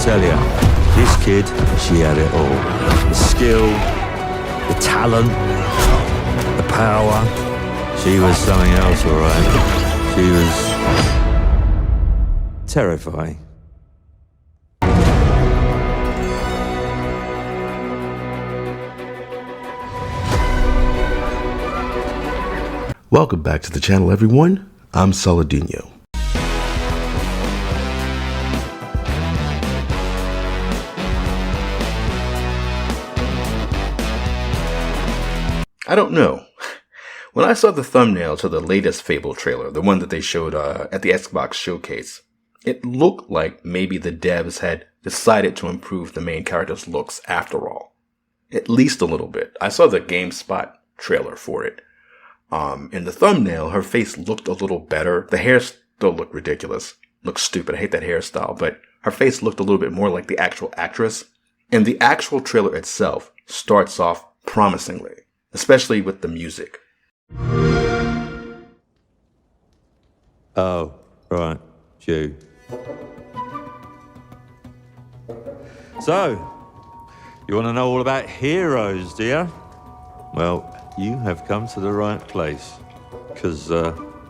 tell you, this kid, she had it all. The skill, the talent, the power. She was something else, all right. She was terrifying. Welcome back to the channel, everyone. I'm Saladino. I don't know. When I saw the thumbnail to the latest Fable trailer, the one that they showed at the Xbox showcase, it looked like maybe the devs had decided to improve the main character's looks after all. At least a little bit. I saw the GameSpot trailer for it. In the thumbnail, her face looked a little better. The hair still looked ridiculous. Looked stupid. I hate that hairstyle. But her face looked a little bit more like the actual actress. And the actual trailer itself starts off promisingly, especially with the music. Oh, right. You. So, you want to know all about heroes, do you? Well, you have come to the right place. Because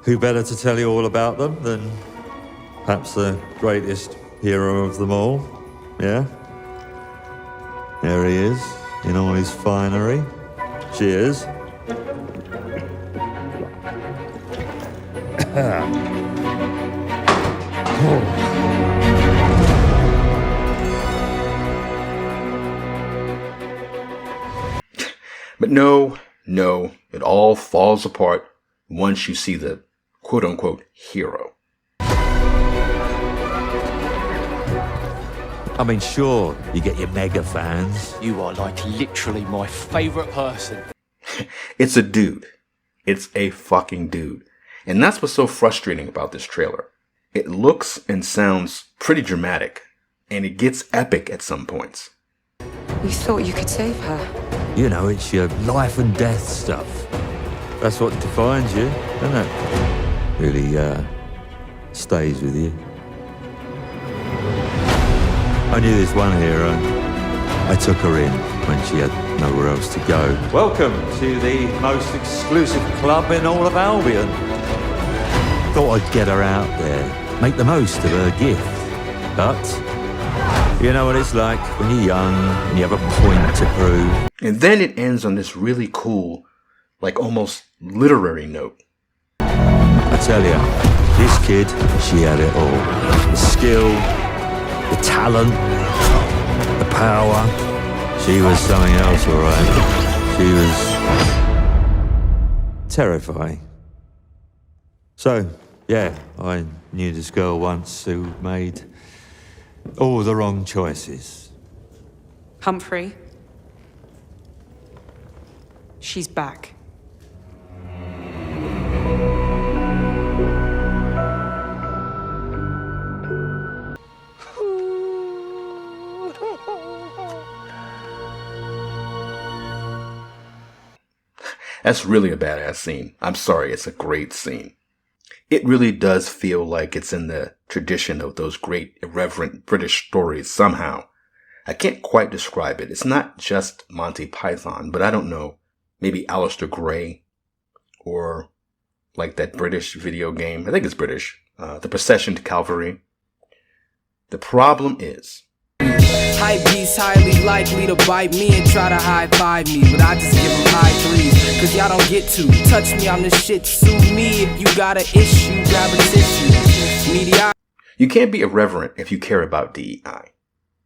who better to tell you all about them than perhaps the greatest hero of them all? Yeah? There he is, in all his finery. Cheers. But no, it all falls apart once you see the quote-unquote hero. I mean, sure, you get your mega fans. You are like literally my favorite person. It's a dude. It's a fucking dude. And that's what's so frustrating about this trailer. It looks and sounds pretty dramatic, and it gets epic at some points. You thought you could save her? You know, it's your life and death stuff. That's what defines you, doesn't it? Really, stays with you. I knew this one hero. I took her in when she had nowhere else to go. Welcome to the most exclusive club in all of Albion. Thought I'd get her out there, make the most of her gift. But you know what it's like when you're young and you have a point to prove. And then it ends on this really cool, like almost literary note. I tell you, this kid, she had it all. The skill, the talent, the power. She was something else, all right. She was terrifying. So, yeah, I knew this girl once who made all the wrong choices. Humphrey. She's back. That's really a badass scene. I'm sorry, it's a great scene. It really does feel like it's in the tradition of those great irreverent British stories somehow. I can't quite describe it. It's not just Monty Python, but I don't know. Maybe Alistair Gray, or like that British video game. I think it's British. The Procession to Calvary. The problem is, hype beats highly likely to bite me and try to high-five me, but I just give them high threes, cause y'all don't get to touch me on this shit. Sue me if you got an issue, grab a tissue. Media. You can't be irreverent if you care about DEI.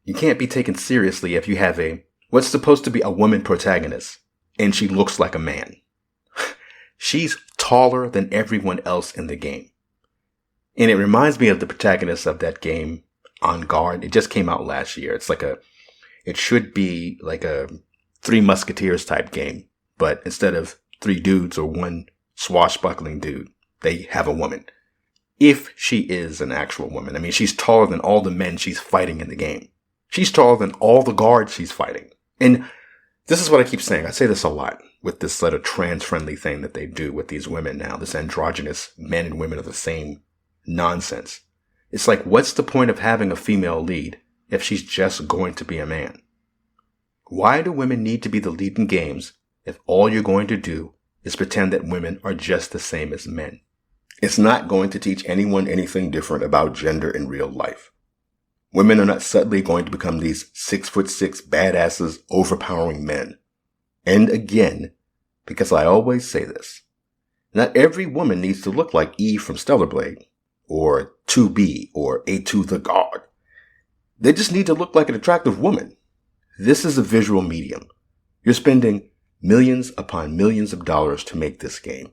You can't be taken seriously if you have what's supposed to be a woman protagonist, and she looks like a man. She's taller than everyone else in the game. And it reminds me of the protagonist of that game, On Guard. It just came out last year. It should be like a Three Musketeers type game, but instead of three dudes or one swashbuckling dude, they have a woman. If she is an actual woman. I mean, she's taller than all the men she's fighting in the game. She's taller than all the guards she's fighting. And this is what I keep saying. I say this a lot with this sort of trans-friendly thing that they do with these women now, this androgynous men and women of the same nonsense. It's like, what's the point of having a female lead if she's just going to be a man? Why do women need to be the lead in games if all you're going to do is pretend that women are just the same as men? It's not going to teach anyone anything different about gender in real life. Women are not suddenly going to become these 6'6" badasses overpowering men. And again, because I always say this, not every woman needs to look like Eve from Stellar Blade, or 2B, or A2 the God. They just need to look like an attractive woman. This is a visual medium. You're spending millions upon millions of dollars to make this game.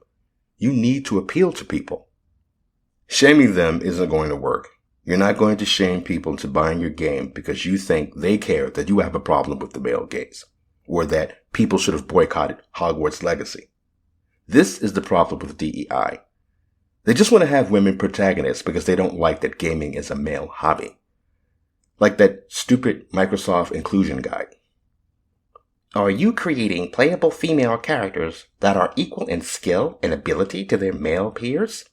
You need to appeal to people. Shaming them isn't going to work. You're not going to shame people into buying your game because you think they care that you have a problem with the male gaze, or that people should have boycotted Hogwarts Legacy. This is the problem with DEI. They just want to have women protagonists because they don't like that gaming is a male hobby. Like that stupid Microsoft inclusion guide. Are you creating playable female characters that are equal in skill and ability to their male peers?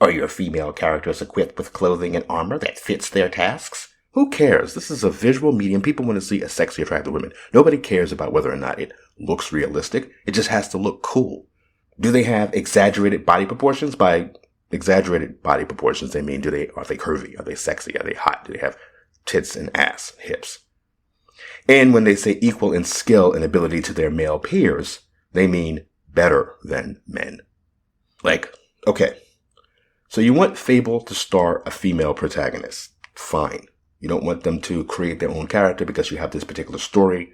Are your female characters equipped with clothing and armor that fits their tasks? Who cares? This is a visual medium. People want to see a sexy, attractive woman. Nobody cares about whether or not it looks realistic. It just has to look cool. Do they have exaggerated body proportions? By exaggerated body proportions, they mean, are they curvy? Are they sexy? Are they hot? Do they have tits and ass, hips? And when they say equal in skill and ability to their male peers, they mean better than men. Like, okay, so you want Fable to star a female protagonist. Fine. You don't want them to create their own character because you have this particular story.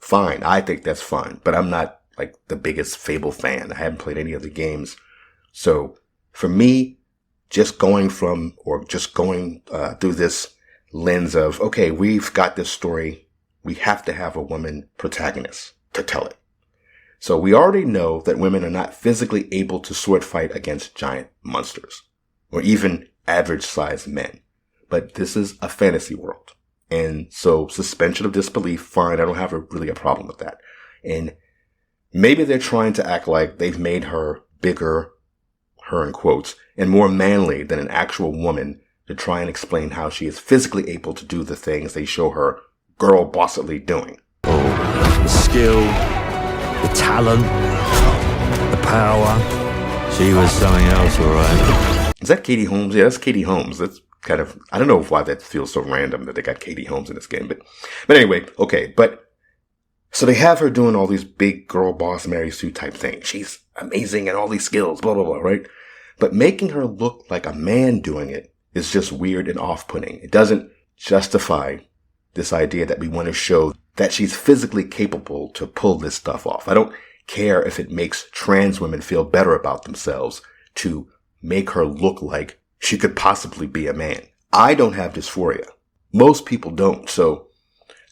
Fine. I think that's fine. But I'm not like the biggest Fable fan. I haven't played any of the games. So for me, just going through this lens of, okay, we've got this story. We have to have a woman protagonist to tell it. So we already know that women are not physically able to sword fight against giant monsters or even average sized men. But this is a fantasy world. And so suspension of disbelief, fine. I don't have really a problem with that. And maybe they're trying to act like they've made her bigger, her in quotes, and more manly than an actual woman to try and explain how she is physically able to do the things they show her girl bossily doing. Oh, the skill, the talent, the power. She was something else, all right. Is that Katie Holmes? Yeah, that's Katie Holmes. That's kind of, I don't know why that feels so random that they got Katie Holmes in this game. But anyway, okay. But so they have her doing all these big girl boss Mary Sue type things. She's amazing and all these skills, blah, blah, blah, right? But making her look like a man doing it is just weird and off-putting. It doesn't justify this idea that we want to show that she's physically capable to pull this stuff off. I don't care if it makes trans women feel better about themselves to make her look like she could possibly be a man. I don't have dysphoria. Most people don't. So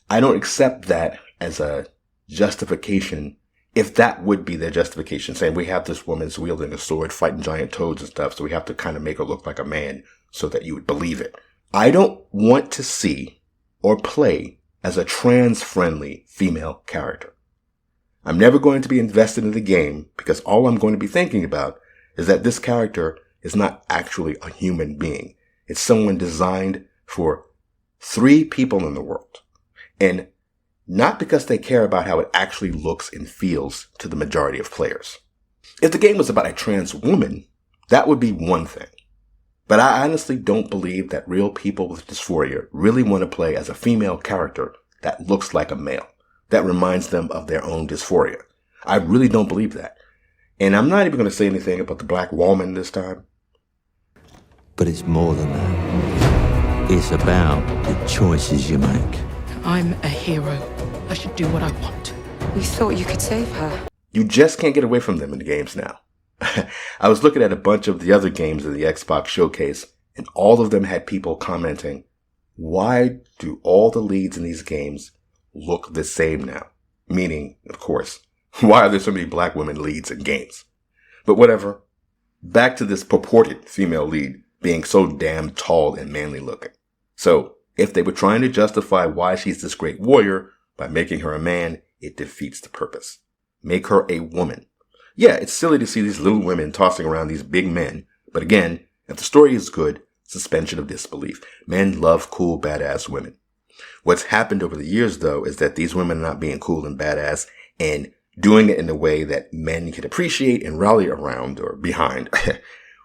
I don't accept that as a justification, if that would be their justification, saying we have this woman's wielding a sword, fighting giant toads and stuff, so we have to kind of make her look like a man so that you would believe it. I don't want to see or play as a trans-friendly female character. I'm never going to be invested in the game because all I'm going to be thinking about is that this character is not actually a human being. It's someone designed for 3 people in the world. And not because they care about how it actually looks and feels to the majority of players. If the game was about a trans woman, that would be one thing. But I honestly don't believe that real people with dysphoria really want to play as a female character that looks like a male, that reminds them of their own dysphoria. I really don't believe that. And I'm not even going to say anything about the black woman this time. But it's more than that. It's about the choices you make. I'm a hero. I should do what I want. We thought you could save her. You just can't get away from them in the games now. I was looking at a bunch of the other games in the Xbox showcase, and all of them had people commenting, why do all the leads in these games look the same now? Meaning, of course, why are there so many black women leads in games? But whatever. Back to this purported female lead being so damn tall and manly looking. So, if they were trying to justify why she's this great warrior by making her a man, it defeats the purpose. Make her a woman. Yeah, it's silly to see these little women tossing around these big men, but again, if the story is good, suspension of disbelief. Men love cool, badass women. What's happened over the years, though, is that these women are not being cool and badass and doing it in a way that men can appreciate and rally around or behind.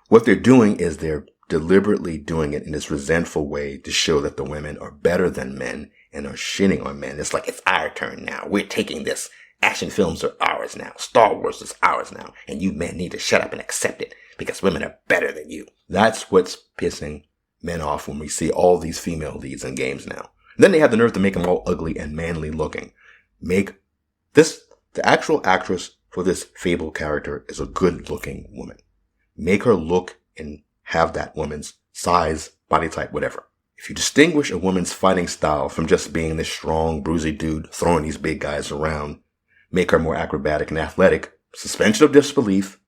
What they're doing is they're deliberately doing it in this resentful way to show that the women are better than men and are shitting on men. It's like, it's our turn now. We're taking this. Action films are ours now. Star Wars is ours now. And you men need to shut up and accept it because women are better than you. That's what's pissing men off when we see all these female leads in games now. And then they have the nerve to make them all ugly and manly looking. The actual actress for this Fable character is a good looking woman. Make her look and have that woman's size, body type, whatever. If you distinguish a woman's fighting style from just being this strong, bruisey dude throwing these big guys around, make her more acrobatic and athletic, suspension of disbelief,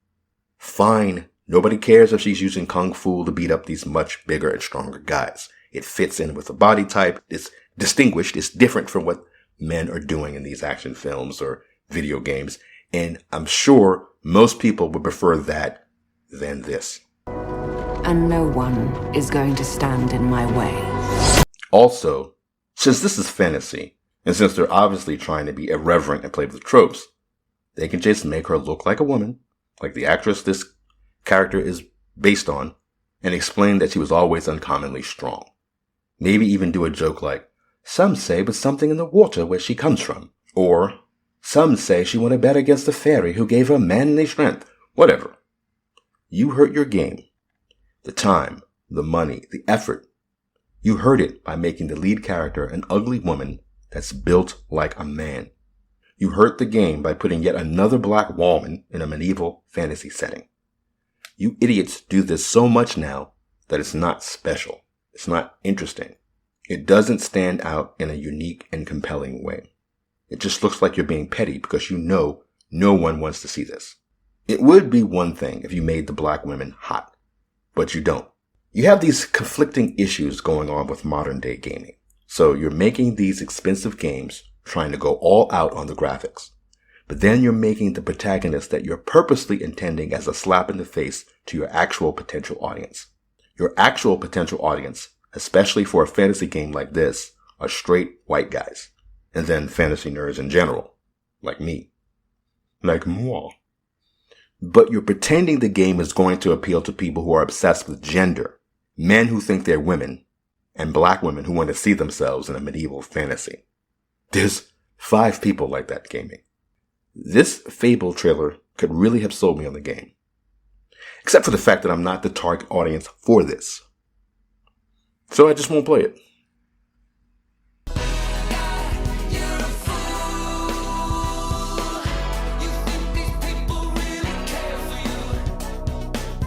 fine. Nobody cares if she's using kung fu to beat up these much bigger and stronger guys. It fits in with the body type. It's distinguished. It's different from what men are doing in these action films or video games. And I'm sure most people would prefer that than this. And no one is going to stand in my way. Also, since this is fantasy, and since they're obviously trying to be irreverent and play with tropes, they can just make her look like a woman, like the actress this character is based on, and explain that she was always uncommonly strong. Maybe even do a joke like, some say it was something in the water where she comes from, or some say she won a bet against a fairy who gave her manly strength. Whatever. You hurt your game. The time, the money, the effort. You hurt it by making the lead character an ugly woman that's built like a man. You hurt the game by putting yet another black woman in a medieval fantasy setting. You idiots do this so much now that it's not special. It's not interesting. It doesn't stand out in a unique and compelling way. It just looks like you're being petty because you know no one wants to see this. It would be one thing if you made the black women hot, but you don't. You have these conflicting issues going on with modern day gaming. So you're making these expensive games trying to go all out on the graphics. But then you're making the protagonist that you're purposely intending as a slap in the face to your actual potential audience. Your actual potential audience, especially for a fantasy game like this, are straight white guys. And then fantasy nerds in general. Like me. Like moi. But you're pretending the game is going to appeal to people who are obsessed with gender. Men who think they're women. And black women who want to see themselves in a medieval fantasy. There's 5 people like that gaming. This Fable trailer could really have sold me on the game. Except for the fact that I'm not the target audience for this. So I just won't play it.